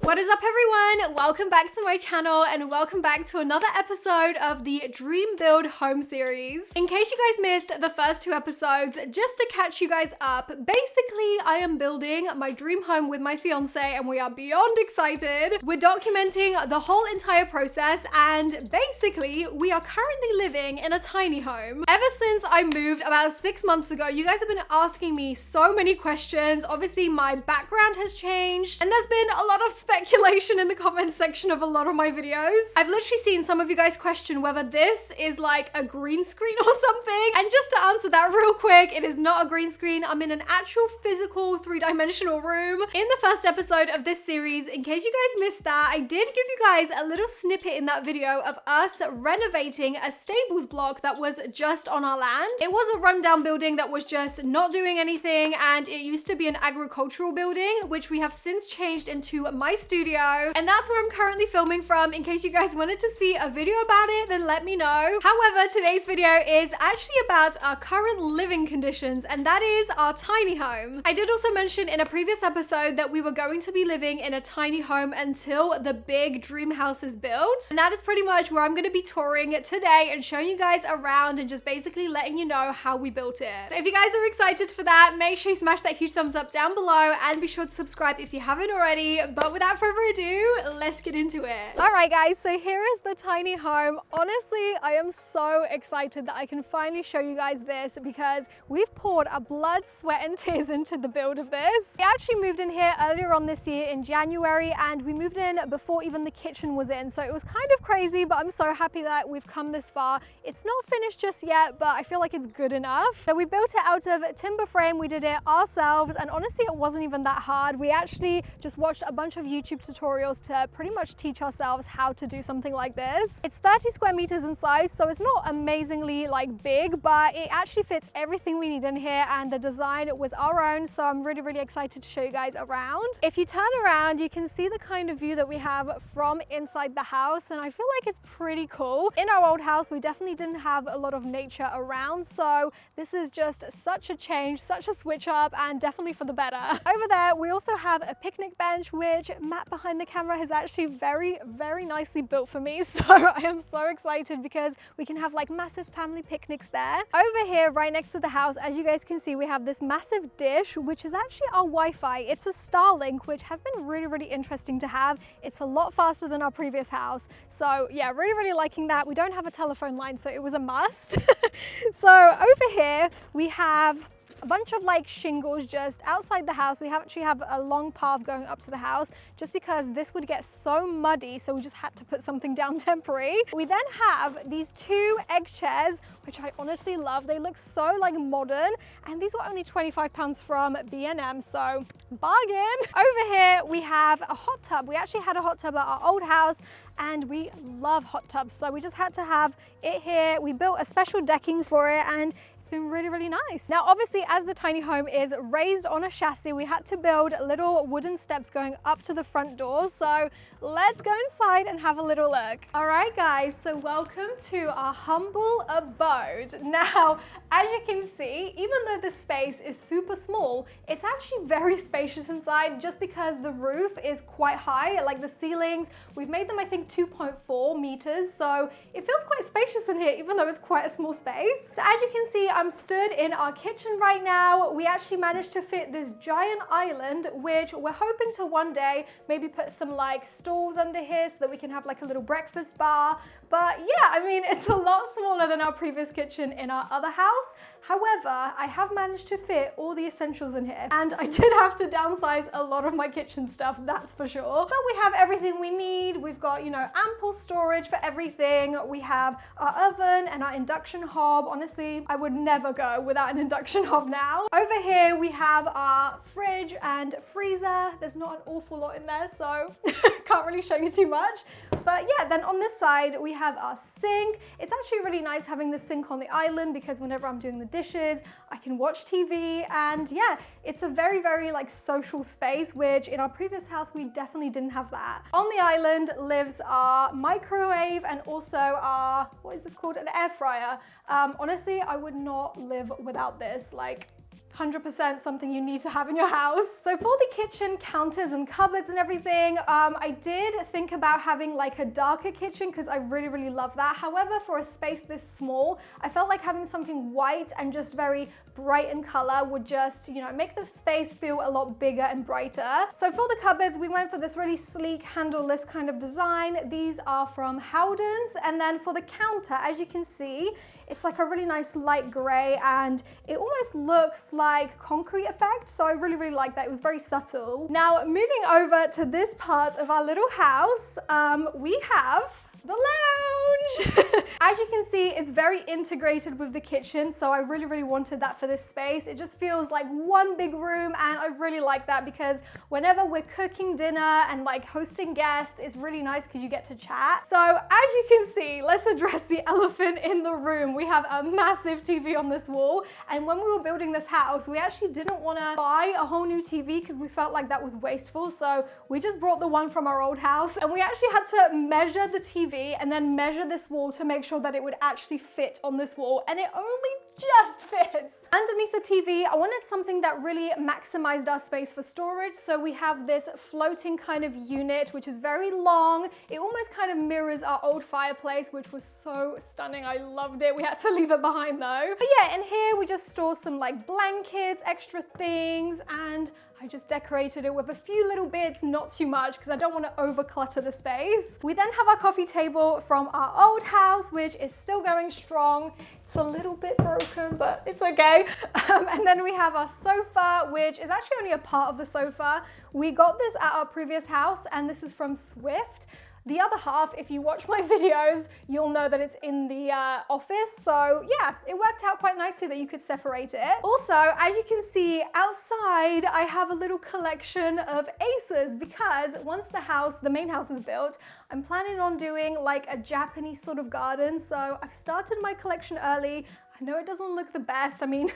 What is up, everyone? Welcome back to my channel and welcome back to another episode of the Dream Build Home series. In case you guys missed the first two episodes, just to catch you guys up, basically I am building my dream home with my fiance and we are beyond excited. We're documenting the whole entire process and basically we are currently living in a tiny home. Ever since I moved about 6 months ago, you guys have been asking me so many questions. Obviously my background has changed and there's been a lot of speculation in the comments section of a lot of my videos. I've literally seen some of you guys question whether this is like a green screen or something. And just to answer that real quick, it is not a green screen. I'm in an actual physical three-dimensional room. In the first episode of this series, in case you guys missed that, I did give you guys a little snippet in that video of us renovating a stables block that was just on our land. It was a rundown building that was just not doing anything, and it used to be an agricultural building, which we have since changed into my studio, and that's where I'm currently filming from. In case you guys wanted to see a video about it, then let me know. However, today's video is actually about our current living conditions, and that is our tiny home. I did also mention in a previous episode that we were going to be living in a tiny home until the big dream house is built, and that is pretty much where I'm going to be touring today and showing you guys around and just basically letting you know how we built it. So if you guys are excited for that, make sure you smash that huge thumbs up down below and be sure to subscribe if you haven't already. But without further ado, let's get into it. All right, guys, so here is the tiny home. Honestly, I am so excited that I can finally show you guys this because we've poured our blood, sweat, and tears into the build of this. We actually moved in here earlier on this year in January, and we moved in before even the kitchen was in. So it was kind of crazy, but I'm so happy that we've come this far. It's not finished just yet, but I feel like it's good enough. So we built it out of timber frame. We did it ourselves, and honestly, it wasn't even that hard. We actually just watched a bunch of YouTube tutorials to pretty much teach ourselves how to do something like this. It's 30 square meters in size, so it's not amazingly like big, but it actually fits everything we need in here, and the design was our own, so I'm really excited to show you guys around. If you turn around, you can see the kind of view that we have from inside the house, and I feel like it's pretty cool. In our old house, we definitely didn't have a lot of nature around, so this is just such a change, such a switch up, and definitely for the better. Over there, we also have a picnic bench, which Matt behind the camera has actually very nicely built for me. So I am so excited because we can have like massive family picnics there. Over here, right next to the house, as you guys can see, we have this massive dish, which is actually our Wi-Fi. It's a Starlink, which has been really interesting to have. It's a lot faster than our previous house. So yeah, really liking that. We don't have a telephone line, so it was a must. So over here, we have a bunch of like shingles just outside the house. We actually have a long path going up to the house just because this would get so muddy, so we just had to put something down temporary. We then have these two egg chairs, which I honestly love. They look so like modern, and these were only £25 from B&M, so bargain. Over here we have a hot tub. We actually had a hot tub at our old house, and we love hot tubs, so we just had to have it here. We built a special decking for it, and it's been really nice. Now, obviously, as the tiny home is raised on a chassis, we had to build little wooden steps going up to the front doors. So let's go inside and have a little look. All right, guys, so welcome to our humble abode. Now, as you can see, even though the space is super small, it's actually very spacious inside just because the roof is quite high. Like the ceilings, we've made them, I think, 2.4 meters. So it feels quite spacious in here, even though it's quite a small space. So as you can see, I'm stood in our kitchen right now. We actually managed to fit this giant island, which we're hoping to one day maybe put some like stools under here so that we can have like a little breakfast bar. But yeah, I mean, it's a lot smaller than our previous kitchen in our other house. However, I have managed to fit all the essentials in here, and I did have to downsize a lot of my kitchen stuff, that's for sure. But we have everything we need. We've got, you know, ample storage for everything. We have our oven and our induction hob. Honestly, I would never go without an induction hob now. Over here, we have our fridge and freezer. There's not an awful lot in there, so can't really show you too much. But yeah, then on this side, we have our sink. It's actually really nice having the sink on the island because whenever I'm doing the dishes, I can watch TV, and yeah, it's a very like social space, which in our previous house, we definitely didn't have that. On the island lives our microwave and also our, what is this called? An air fryer. Honestly, I would not live without this. Like, 100% something you need to have in your house. So for the kitchen counters and cupboards and everything, I did think about having like a darker kitchen because I really, really love that. However, for a space this small, I felt like having something white and just very bright in color would just, you know, make the space feel a lot bigger and brighter. So for the cupboards, we went for this really sleek handleless kind of design. These are from Howden's. And then for the counter, as you can see, it's like a really nice light gray and it almost looks like concrete effect. So I really, really like that. It was very subtle. Now, moving over to this part of our little house, we have the lounge. As you can see, it's very integrated with the kitchen, so I really, really wanted that for this space. It just feels like one big room, and I really like that because whenever we're cooking dinner and like hosting guests, it's really nice because you get to chat. So as you can see, let's address the elephant in the room. We have a massive TV on this wall, and when we were building this house, we actually didn't want to buy a whole new TV because we felt like that was wasteful, so we just brought the one from our old house, and we actually had to measure the TV and then measure this wall to make sure that it would actually fit on this wall, and it only just fits. Underneath the TV, I wanted something that really maximized our space for storage, so we have this floating kind of unit which is very long. It almost kind of mirrors our old fireplace, which was so stunning. I loved it. We had to leave it behind though. But yeah, in here we just store some like blankets, extra things, and I just decorated it with a few little bits, not too much, because I don't want to over clutter the space. We then have our coffee table from our old house, which is still going strong. It's a little bit broken, but it's okay. And then we have our sofa, which is actually only a part of the sofa. We got this at our previous house, and this is from Swift. The other half, if you watch my videos, you'll know that it's in the office. So yeah, it worked out quite nicely that you could separate it. Also, as you can see outside, I have a little collection of aces because once the main house is built, I'm planning on doing like a Japanese sort of garden. So I've started my collection early. I know it doesn't look the best. I mean,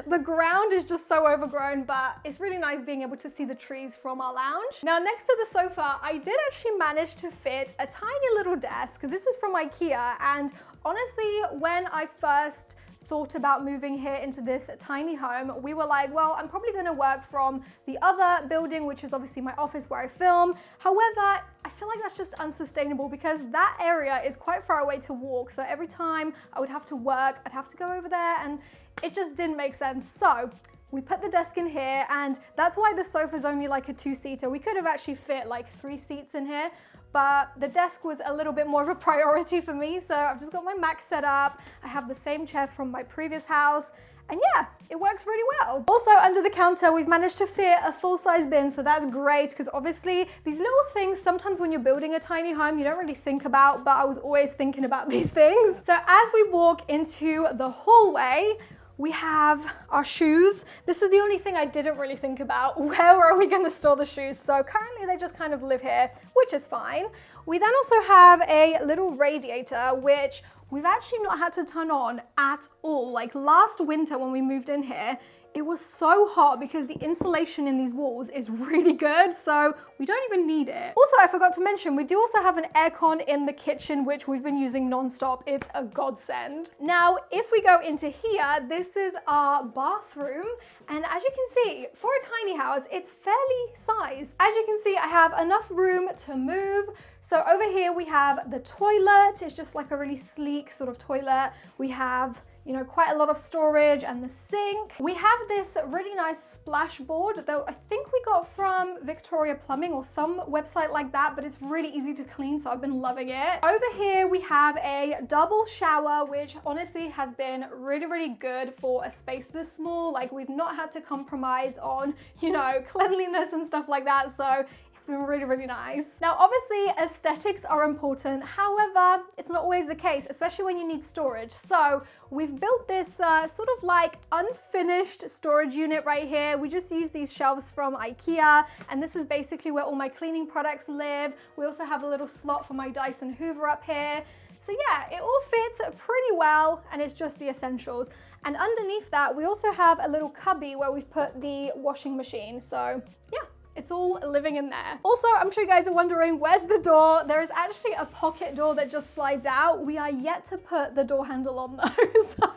the ground is just so overgrown, but it's really nice being able to see the trees from our lounge. Now, next to the sofa, I did actually manage to fit a tiny little desk. This is from IKEA, and honestly, when I first thought about moving here into this tiny home, we were like, well, I'm probably going to work from the other building, which is obviously my office where I film. However, I feel like that's just unsustainable because that area is quite far away to walk. So every time I would have to work, I'd have to go over there, and it just didn't make sense. So we put the desk in here, and that's why the sofa is only like a 2-seater. We could have actually fit like 3 seats in here, but the desk was a little bit more of a priority for me. So I've just got my Mac set up. I have the same chair from my previous house. And yeah, it works really well. Also, under the counter, we've managed to fit a full-size bin, so that's great because obviously these little things, sometimes when you're building a tiny home, you don't really think about, but I was always thinking about these things. So as we walk into the hallway, we have our shoes. This is the only thing I didn't really think about. Where are we gonna store the shoes? So currently they just kind of live here, which is fine. We then also have a little radiator, which we've actually not had to turn on at all. Like last winter when we moved in here, it was so hot because the insulation in these walls is really good, so we don't even need it. Also, I forgot to mention, we do also have an aircon in the kitchen, which we've been using non-stop. It's a godsend. Now, if we go into here, this is our bathroom, and as you can see, for a tiny house, it's fairly sized. As you can see, I have enough room to move. So over here we have the toilet. It's just like a really sleek sort of toilet. We have, you know, quite a lot of storage and the sink. We have this really nice splash board that I think we got from Victoria Plumbing or some website like that, but it's really easy to clean, so I've been loving it. Over here we have a double shower, which honestly has been really, really good for a space this small. Like we've not had to compromise on, you know, cleanliness and stuff like that, so it's been really, really nice. Now, obviously, aesthetics are important. However, it's not always the case, especially when you need storage. So we've built this sort of like unfinished storage unit right here. We just use these shelves from IKEA, and this is basically where all my cleaning products live. We also have a little slot for my Dyson Hoover up here. So yeah, it all fits pretty well, and it's just the essentials. And underneath that, we also have a little cubby where we've put the washing machine. So yeah, it's all living in there. Also, I'm sure you guys are wondering, where's the door? There is actually a pocket door that just slides out. We are yet to put the door handle on though, so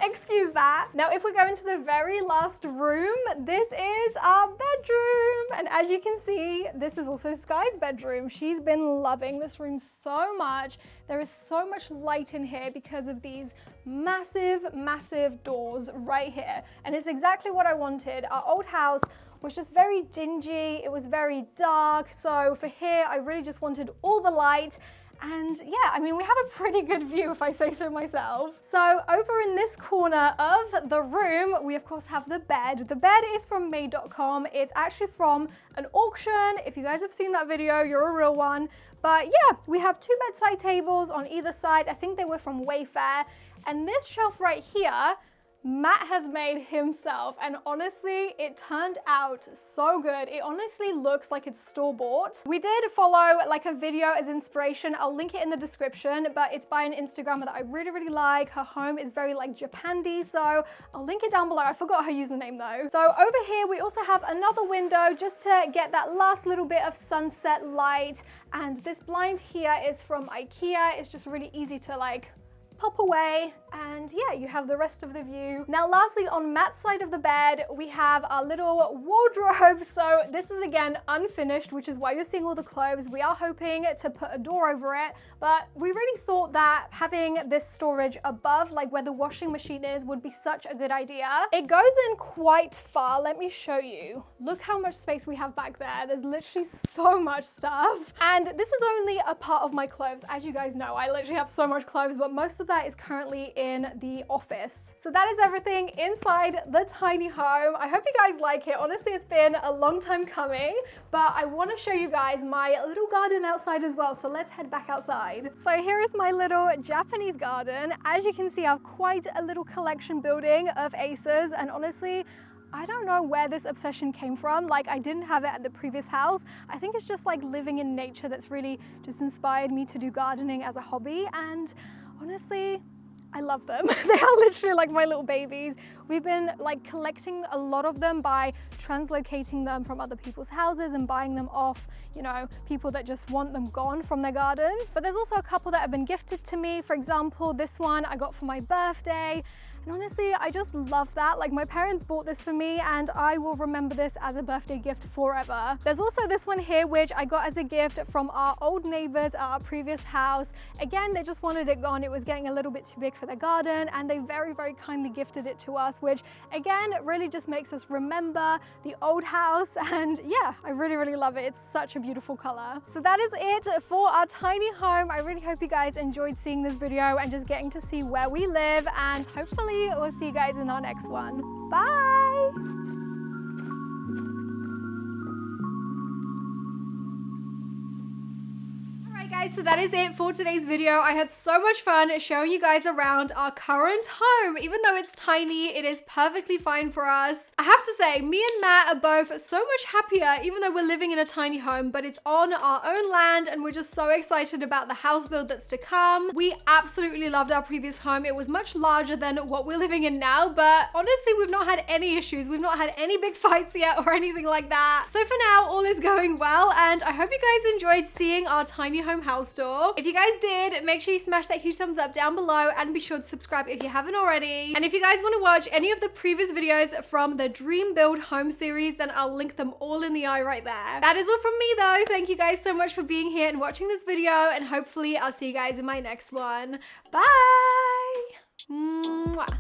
Excuse that. Now, if we go into the very last room, this is our bedroom. And as you can see, this is also Sky's bedroom. She's been loving this room so much. There is so much light in here because of these massive, massive doors right here. And it's exactly what I wanted. Our old house was just very dingy. It was very dark. So for here, I really just wanted all the light. And yeah, I mean, we have a pretty good view if I say so myself. So over in this corner of the room, we of course have the bed. The bed is from made.com. It's actually from an auction. If you guys have seen that video, you're a real one. But yeah, we have two bedside tables on either side. I think they were from Wayfair. And this shelf right here, Matt has made himself, and honestly, it turned out so good. It honestly looks like it's store-bought. We did follow like a video as inspiration. I'll link it in the description, but it's by an Instagrammer that I really, really like. Her home is very like Japandi, so I'll link it down below. I forgot her username though. So over here, we also have another window just to get that last little bit of sunset light. And this blind here is from IKEA. It's just really easy to like pop away, and yeah, you have the rest of the view. Now lastly, on Matt's side of the bed, we have our little wardrobe. So this is again unfinished, which is why you're seeing all the clothes. We are hoping to put a door over it, but we really thought that having this storage above, like where the washing machine is, would be such a good idea. It goes in quite far. Let me show you. Look how much space we have back there. There's literally so much stuff. And this is only a part of my clothes. As you guys know, I literally have so much clothes, but most of that is currently in the office. So that is everything inside the tiny home. I hope you guys like it. Honestly, it's been a long time coming, but I want to show you guys my little garden outside as well. So let's head back outside. So here is my little Japanese garden. As you can see, I have quite a little collection building of aces, and honestly, I don't know where this obsession came from. Like, I didn't have it at the previous house. I think it's just like living in nature that's really just inspired me to do gardening as a hobby. And honestly, I love them. They are literally like my little babies. We've been like collecting a lot of them by translocating them from other people's houses and buying them off, you know, people that just want them gone from their gardens. But there's also a couple that have been gifted to me. For example, this one I got for my birthday. And honestly, I just love that. Like, my parents bought this for me and I will remember this as a birthday gift forever. There's also this one here, which I got as a gift from our old neighbors at our previous house. Again, they just wanted it gone. It was getting a little bit too big for their garden, and they very, very kindly gifted it to us, which again, really just makes us remember the old house. And yeah, I really, really love it. It's such a beautiful color. So that is it for our tiny home. I really hope you guys enjoyed seeing this video and just getting to see where we live, and hopefully we'll see you guys in our next one. Bye! Guys, so that is it for today's video. I had so much fun showing you guys around our current home. Even though it's tiny, it is perfectly fine for us. I have to say, me and Matt are both so much happier, even though we're living in a tiny home, but it's on our own land, and we're just so excited about the house build that's to come. We absolutely loved our previous home. It was much larger than what we're living in now, but honestly, we've not had any issues. We've not had any big fights yet or anything like that. So for now, all is going well, and I hope you guys enjoyed seeing our tiny home house tour. If you guys did, make sure you smash that huge thumbs up down below, and be sure to subscribe if you haven't already. And if you guys want to watch any of the previous videos from the Dream Build home series, then I'll link them all in the eye right there. That is all from me though. Thank you guys so much for being here and watching this video, and hopefully I'll see you guys in my next one. Bye! Mwah.